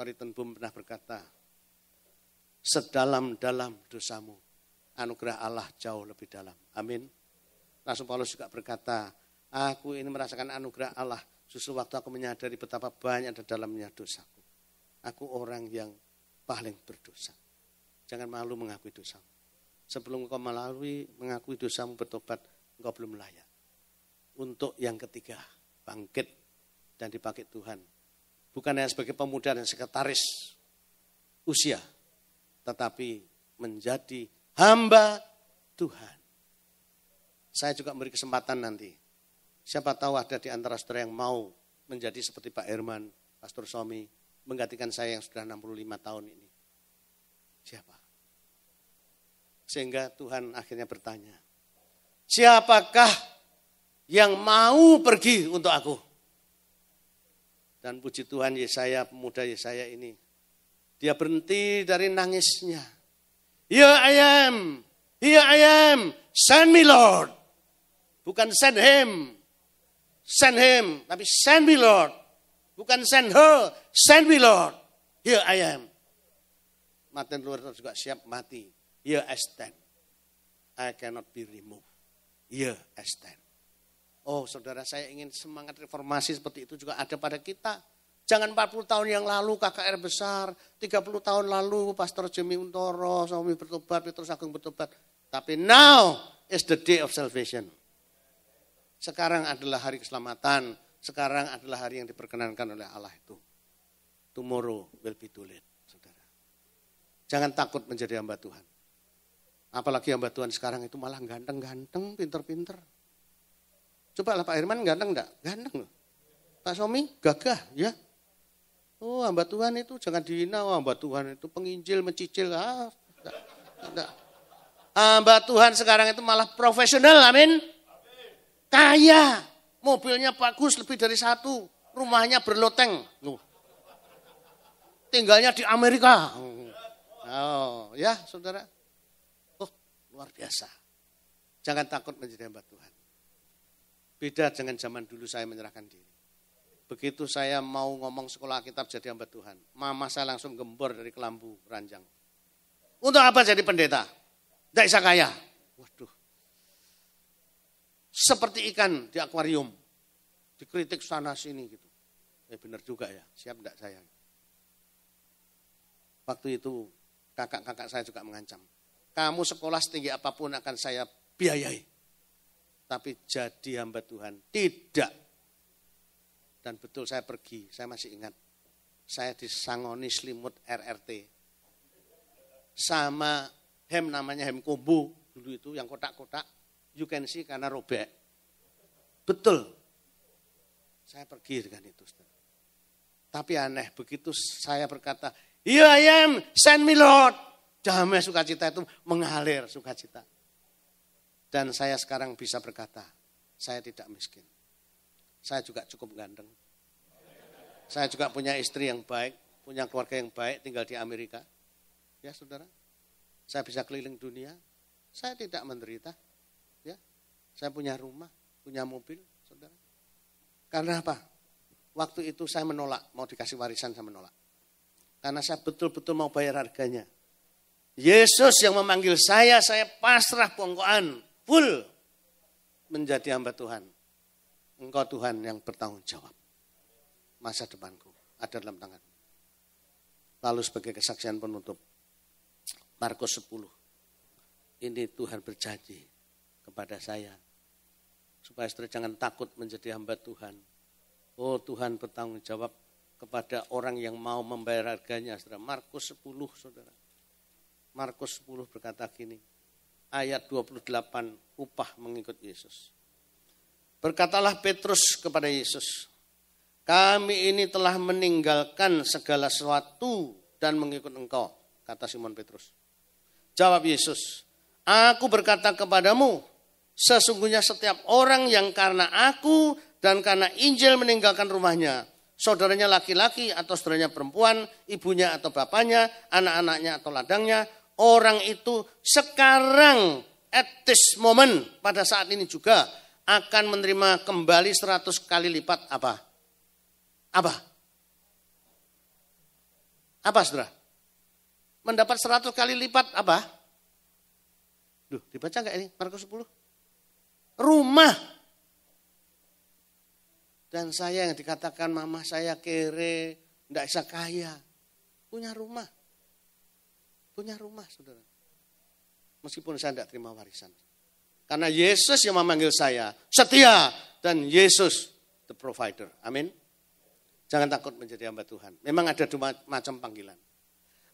Corrie ten Boom pernah berkata, sedalam-dalam dosamu, anugerah Allah jauh lebih dalam. Amin. Rasul Paulus juga berkata, aku ini merasakan anugerah Allah justru waktu aku menyadari betapa banyak di dalamnya dosaku. Aku orang yang paling berdosa. Jangan malu mengakui dosamu. Sebelum engkau mengakui dosamu bertobat, engkau belum layak. Untuk yang ketiga, bangkit dan dipakai Tuhan. Bukan hanya sebagai pemuda dan sekretaris usia, tetapi menjadi hamba Tuhan. Saya juga memberi kesempatan nanti. Siapa tahu ada di antara saudara yang mau menjadi seperti Pak Herman, Pastor Somi, menggantikan saya yang sudah 65 tahun ini. Siapa? Sehingga Tuhan akhirnya bertanya, siapakah yang mau pergi untuk aku? Dan puji Tuhan Yesaya, pemuda Yesaya ini, dia berhenti dari nangisnya. Here I am, send me Lord. Bukan send him, tapi send me Lord. Bukan send her, send me Lord. Here I am. Martin Luther juga siap mati. Here I stand. I cannot be removed. Here I stand. Oh saudara, saya ingin semangat reformasi seperti itu juga ada pada kita. Jangan 40 tahun yang lalu KKR besar, 30 tahun lalu Pastor Jimmy Untoro, Somi bertobat, Petrus Agung bertobat. Tapi now is the day of salvation. Sekarang adalah hari keselamatan. Sekarang adalah hari yang diperkenankan oleh Allah itu. Tomorrow will be too late, saudara. Jangan takut menjadi hamba Tuhan. Apalagi hamba Tuhan sekarang itu malah ganteng-ganteng, pinter-pinter. Coba lah Pak Herman ganteng enggak? Ganteng loh. Pak Somi gagah ya. Oh hamba Tuhan itu jangan dihina. Oh, hamba Tuhan itu penginjil, mencicil. Enggak. Hamba Tuhan sekarang itu malah profesional, amin. Kaya, mobilnya bagus lebih dari satu, rumahnya berloteng. Tinggalnya di Amerika. Oh ya saudara. Oh luar biasa. Jangan takut menjadi hamba Tuhan. Beda dengan zaman dulu saya menyerahkan diri. Begitu saya mau ngomong sekolah Alkitab jadi hamba Tuhan, mama saya langsung gembor dari kelambu ranjang. Untuk apa jadi pendeta? Tidak bisa kaya. Waduh. Seperti ikan di akuarium. Dikritik sana sini gitu. Benar juga ya, siap enggak saya? Waktu itu kakak-kakak saya juga mengancam. Kamu sekolah setinggi apapun akan saya biayai. Tapi jadi hamba Tuhan, tidak. Dan betul saya pergi, saya masih ingat. Saya disangoni selimut RRT. Sama namanya hem kombo dulu itu yang kotak-kotak. You can see karena robek. Betul. Saya pergi dengan itu. Tapi aneh, begitu saya berkata, here I am, send me Lord. Damai sukacita itu mengalir sukacita. Dan saya sekarang bisa berkata, saya tidak miskin. Saya juga cukup ganteng. Saya juga punya istri yang baik, punya keluarga yang baik, tinggal di Amerika. Ya saudara, saya bisa keliling dunia, saya tidak menderita. Ya, saya punya rumah, punya mobil, saudara. Karena apa? Waktu itu saya menolak, mau dikasih warisan saya menolak. Karena saya betul-betul mau bayar harganya. Yesus yang memanggil saya pasrah bongkoan. Full menjadi hamba Tuhan. Engkau Tuhan yang bertanggung jawab. Masa depanku ada dalam tangan. Lalu sebagai kesaksian penutup. Markus 10. Ini Tuhan berjanji kepada saya. Supaya saudara jangan takut menjadi hamba Tuhan. Oh Tuhan bertanggung jawab kepada orang yang mau membayar harganya. Saudara. Markus 10 saudara. Markus 10 berkata gini. Ayat 28, upah mengikut Yesus. Berkatalah Petrus kepada Yesus, kami ini telah meninggalkan segala sesuatu dan mengikut engkau, kata Simon Petrus. Jawab Yesus, aku berkata kepadamu, sesungguhnya setiap orang yang karena aku dan karena Injil meninggalkan rumahnya, saudaranya laki-laki atau saudaranya perempuan, ibunya atau bapaknya, anak-anaknya atau ladangnya, orang itu sekarang at this moment pada saat ini juga akan menerima kembali 100 kali lipat apa? Apa? Apa saudara? Mendapat 100 kali lipat apa? Duh, dibaca enggak ini Markus 10? Rumah. Dan saya yang dikatakan mama saya kere, enggak bisa kaya. Punya rumah. Punya rumah, saudara. Meskipun saya enggak terima warisan. Karena Yesus yang memanggil saya setia. Dan Yesus the provider. Amin. Jangan takut menjadi hamba Tuhan. Memang ada dua macam panggilan.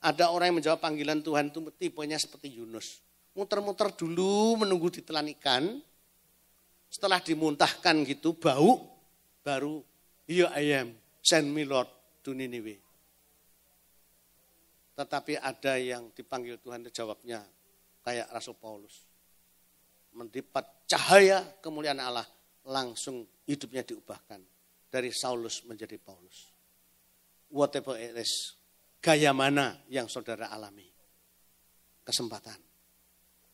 Ada orang yang menjawab panggilan Tuhan itu tipenya seperti Yunus. Muter-muter dulu menunggu ditelan ikan. Setelah dimuntahkan gitu bau. Baru here I am, send me Lord to Nineveh. Tetapi ada yang dipanggil Tuhan jawabnya kayak Rasul Paulus. Mendapat cahaya kemuliaan Allah. Langsung hidupnya diubahkan. Dari Saulus menjadi Paulus. Whatever it is. Gaya mana yang saudara alami? Kesempatan.